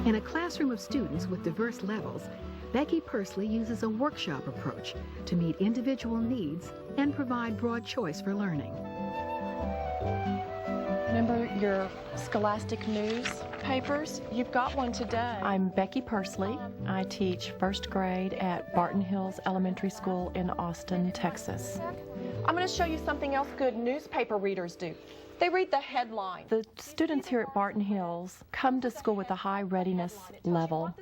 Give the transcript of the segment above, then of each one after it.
In a classroom of students with diverse levels, Becky Pursley uses a workshop approach to meet individual needs and provide broad choice for learning. Remember your scholastic newspapers? You've got one today. I'm Becky Pursley. I teach first grade at Barton Hills Elementary School in Austin, Texas. I'm going to show you something else good newspaper readers do. They read the headline. The students here at Barton Hills come to school with a high readiness level.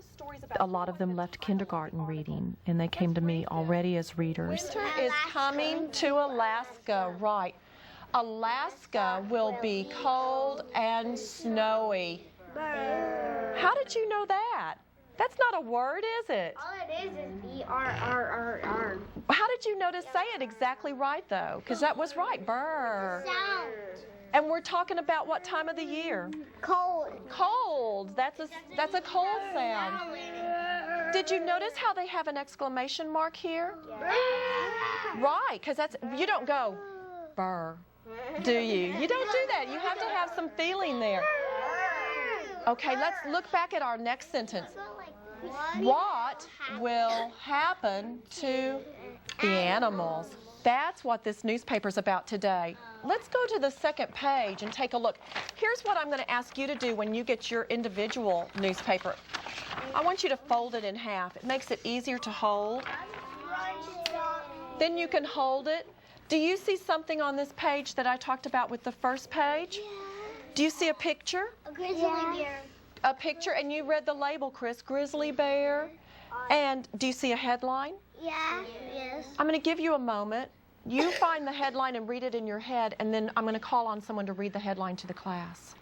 A lot of them left kindergarten reading, and they came to me already as readers. Winter is coming to Alaska, right. Alaska will be cold and snowy. How did you know that? That's not a word, is it? All it is B-R-R-R-R. How did you know to say it exactly right, though? Because that was right, burr. Sound. And we're talking about what time of the year? Cold. Cold. That's a cold sound. Did you notice how they have an exclamation mark here? Right, because you don't go burr, do you? You don't do that. You have to have some feeling there. Okay, let's look back at our next sentence. What will happen to the animals? That's what this newspaper's about today. Let's go to the second page and take a look. Here's what I'm going to ask you to do when you get your individual newspaper. I want you to fold it in half. It makes it easier to hold. Then you can hold it. Do you see something on this page that I talked about with the first page? Do you see a picture? A grizzly bear. A picture, and you read the label, Chris, grizzly bear. And do you see a headline? Yeah. Yes. I'm going to give you a moment. You find the headline and read it in your head, and then I'm going to call on someone to read the headline to the class.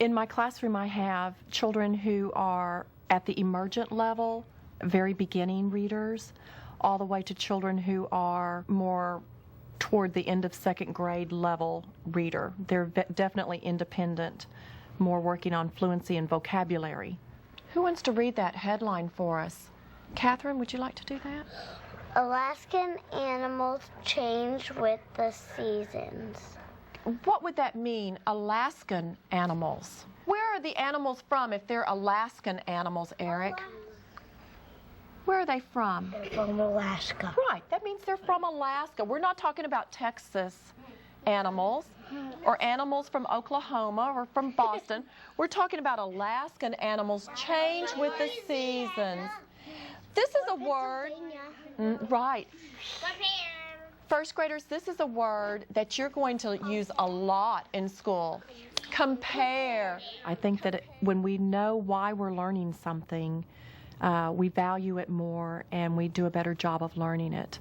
In my classroom, I have children who are at the emergent level, very beginning readers, all the way to children who are more toward the end of second grade level reader. They're definitely independent, more working on fluency and vocabulary. Who wants to read that headline for us? Catherine, would you like to do that? Alaskan animals change with the seasons. What would that mean, Alaskan animals? Where are the animals from if they're Alaskan animals, Eric? Where are they from? They're from Alaska. Right, that means they're from Alaska. We're not talking about Texas animals or animals from Oklahoma or from Boston. We're talking about Alaskan animals change with the seasons. This is a word, right. First graders, this is a word that you're going to use a lot in school. Compare. I think that when we know why we're learning something, we value it more and we do a better job of learning it.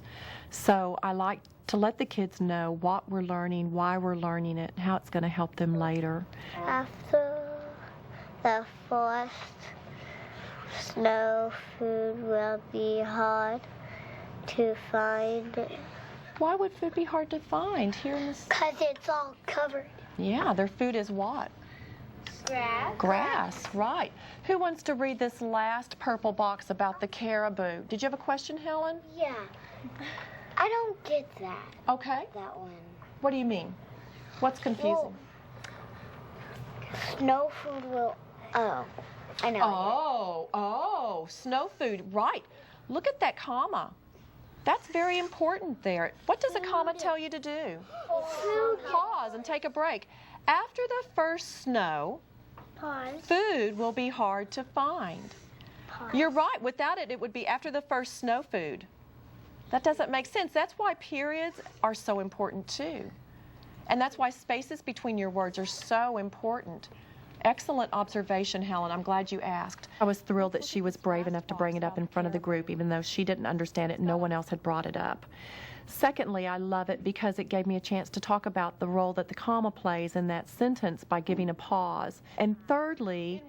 So I like to let the kids know what we're learning, why we're learning it, and how it's going to help them later. After the first snow, food will be hard to find. Why would food be hard to find here in this? Because it's all covered. Yeah, their food is what? Grass. Grass, right. Who wants to read this last purple box about the caribou? Did you have a question, Helen? Yeah. I don't get that. Okay. That one. What do you mean? What's confusing? Well, snow food will. Oh, I know. Oh, snow food, right. Look at that comma. That's very important there. What does a comma tell you to do? Pause and take a break. After the first snow, Pause. food will be hard to find. Pause. You're right. Without it, it would be after the first snow food. That doesn't make sense. That's why periods are so important too. And that's why spaces between your words are so important. Excellent observation, Helen. I'm glad you asked. I was thrilled that she was brave enough to bring it up in front of the group, even though she didn't understand it. No one else had brought it up. Secondly, I love it because it gave me a chance to talk about the role that the comma plays in that sentence by giving a pause. And thirdly,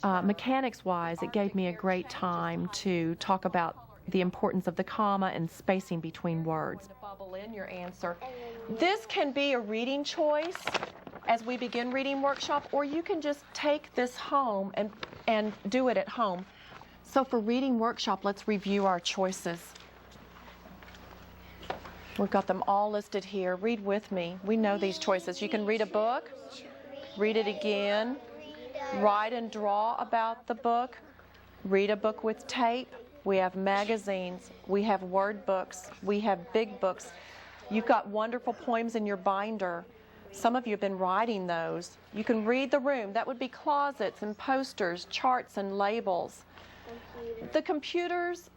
mechanics-wise, it gave me a great time to talk about the importance of the comma and spacing between words. Bubble in your answer. This can be a reading choice as we begin reading workshop, or you can just take this home and do it at home. So for reading workshop, let's review our choices. We've got them all listed here. Read with me. We know these choices. You can read a book, read it again, write and draw about the book, read a book with tape. We have magazines, we have word books, we have big books. You've got wonderful poems in your binder. Some of you have been writing those. You can read the room. That would be closets and posters, charts and labels. The computers,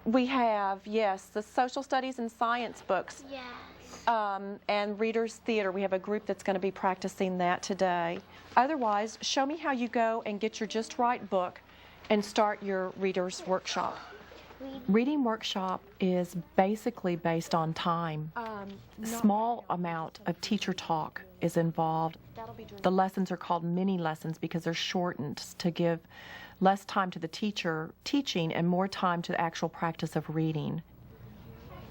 we have, yes, the social studies and science books. Yes. And Reader's Theater. We have a group that's going to be practicing that today. Otherwise, show me how you go and get your Just Right book and start your Reader's Workshop. Reading workshop is basically based on time. Small amount of teacher talk is involved. The lessons are called mini lessons because they're shortened to give less time to the teacher teaching and more time to the actual practice of reading.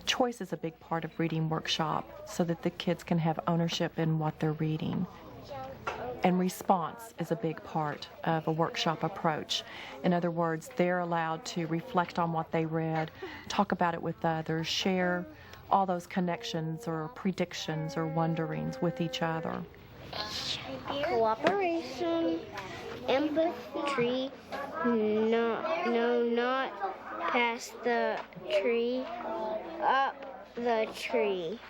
Choice is a big part of reading workshop so that the kids can have ownership in what they're reading. And response is a big part of a workshop approach. In other words, they're allowed to reflect on what they read, talk about it with others, share all those connections or predictions or wonderings with each other. Cooperation, empathy, not past the tree, up the tree.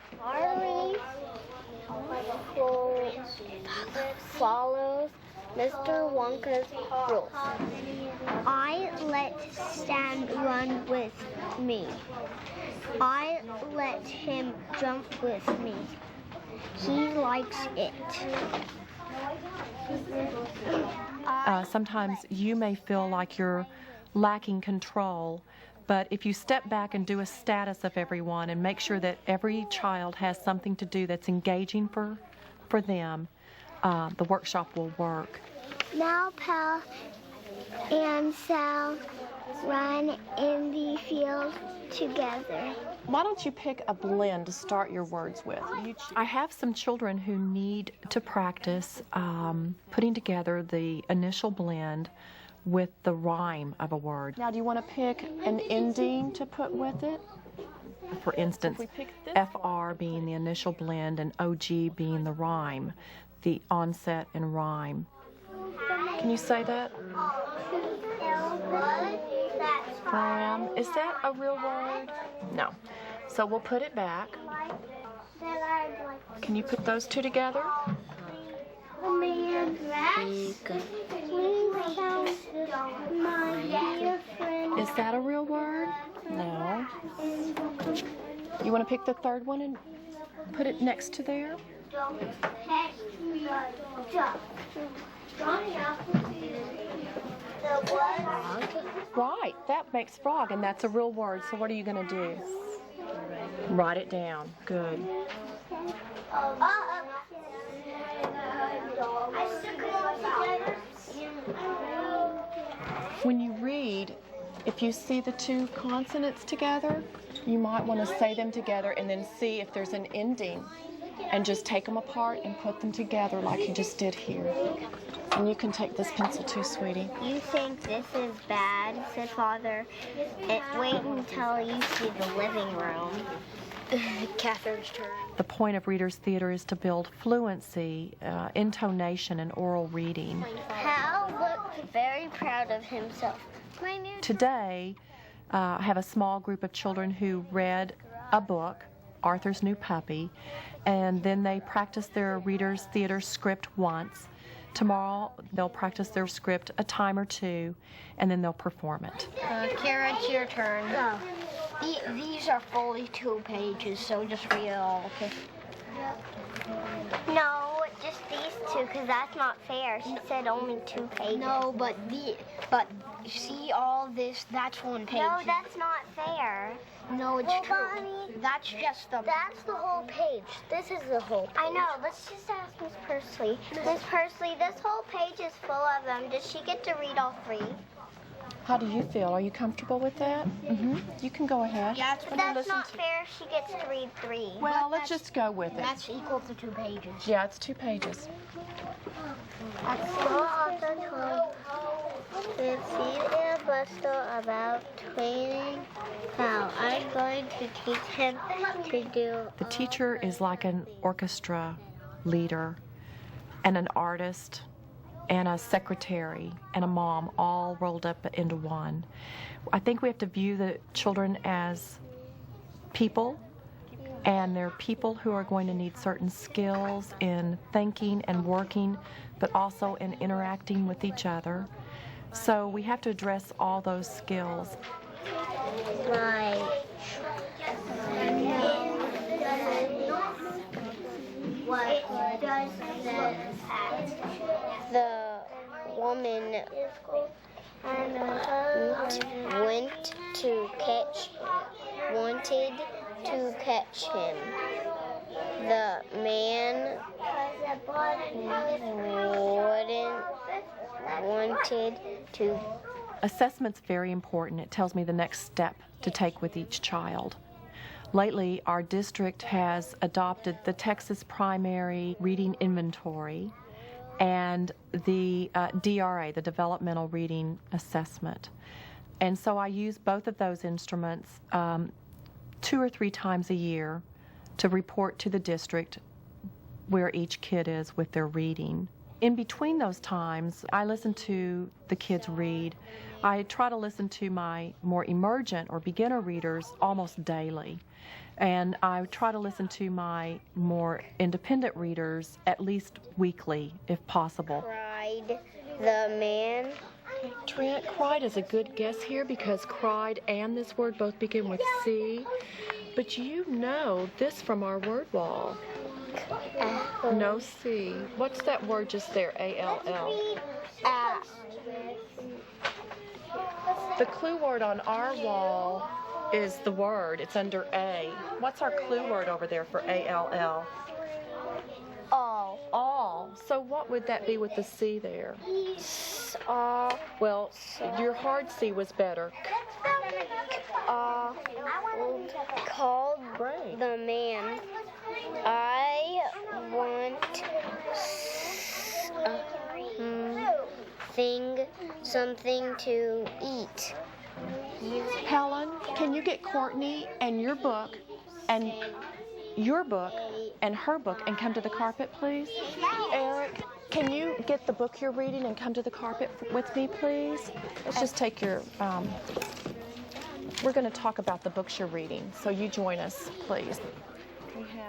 Follows Mr. Wonka's rules. I let Stan run with me. I let him jump with me. He likes it. Sometimes you may feel like you're lacking control, but if you step back and do a status of everyone and make sure that every child has something to do that's engaging for them, the workshop will work. Now Pal and Sal run in the field together. Why don't you pick a blend to start your words with? I have some children who need to practice putting together the initial blend with the rhyme of a word. Now, do you want to pick an ending to put with it? For instance, FR being the initial blend and OG being the rhyme, the onset and rhyme. Can you say that? Is that a real word? No. So we'll put it back. Can you put those two together? Is that a real word? No. You want to pick the third one and put it next to there? Right, that makes frog, and that's a real word. So what are you going to do? Write it down. Good. When you read, if you see the two consonants together, you might want to say them together and then see if there's an ending and just take them apart and put them together like you just did here. And you can take this pencil too, sweetie. You think this is bad, said Father. Wait until you see the living room. Catherine's turn. The point of Reader's Theater is to build fluency, intonation, and oral reading. Hal looked very proud of himself. Today, I have a small group of children who read a book, Arthur's New Puppy, and then they practiced their Reader's Theater script once. Tomorrow, they'll practice their script a time or two, and then they'll perform it. Kara, it's your turn. Oh. These are fully 2 pages, so just read it all, okay? No, just these 2, because that's not fair. She said only 2 pages. No, but see all this, that's 1 page. No, that's not fair. No, it's true. Mommy, that's the whole page. This is the whole page. I know. Let's just ask Miss Pursley. Miss Pursley, this whole page is full of them. Does she get to read all 3? How do you feel? Are you comfortable with that? Mm-hmm. You can go ahead. Yeah, but that's not fair. She gets to read 3. Well, let's just go with it. That's equal to 2 pages. Yeah, it's 2 pages. At school of the time, we've seen a bustle about training how I'm going to teach him to do. The teacher is like an orchestra leader and an artist and a secretary and a mom all rolled up into one. I think we have to view the children as people, and they're people who are going to need certain skills in thinking and working, but also in interacting with each other. So we have to address all those skills. Like, what does the woman wanted to catch him. The man wanted to. Assessment's very important. It tells me the next step to take with each child. Lately, our district has adopted the Texas Primary Reading Inventory and the DRA, the Developmental Reading Assessment. And so I use both of those instruments 2 or 3 times a year to report to the district where each kid is with their reading. In between those times, I listen to the kids read. I try to listen to my more emergent or beginner readers almost daily. And I try to listen to my more independent readers at least weekly, if possible. Cried the man. Trent, cried is a good guess here because cried and this word both begin with C. But you know this from our word wall. No C. What's that word just there? A-L-L. The clue word on our wall is the word. It's under A. What's our clue word over there for A-L-L? All. All. So what would that be with the C there? Well, your hard C was better. Called Great. the man. I want something to eat. Helen, can you get Courtney and your book and her book and come to the carpet, please? Eric, can you get the book you're reading and come to the carpet with me, please? Let's just take your, we're going to talk about the books you're reading, so you join us, please.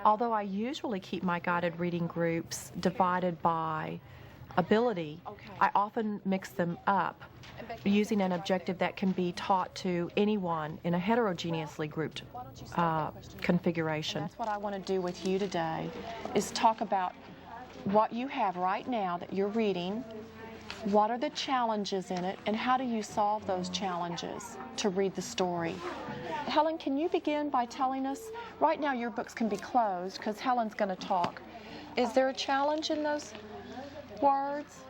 Although I usually keep my guided reading groups divided by ability, I often mix them up using an objective that can be taught to anyone in a heterogeneously grouped configuration. And that's what I want to do with you today, is talk about what you have right now that you're reading, what are the challenges in it, and how do you solve those challenges to read the story. Helen, can you begin by telling us, right now your books can be closed because Helen's going to talk. Is there a challenge in those words?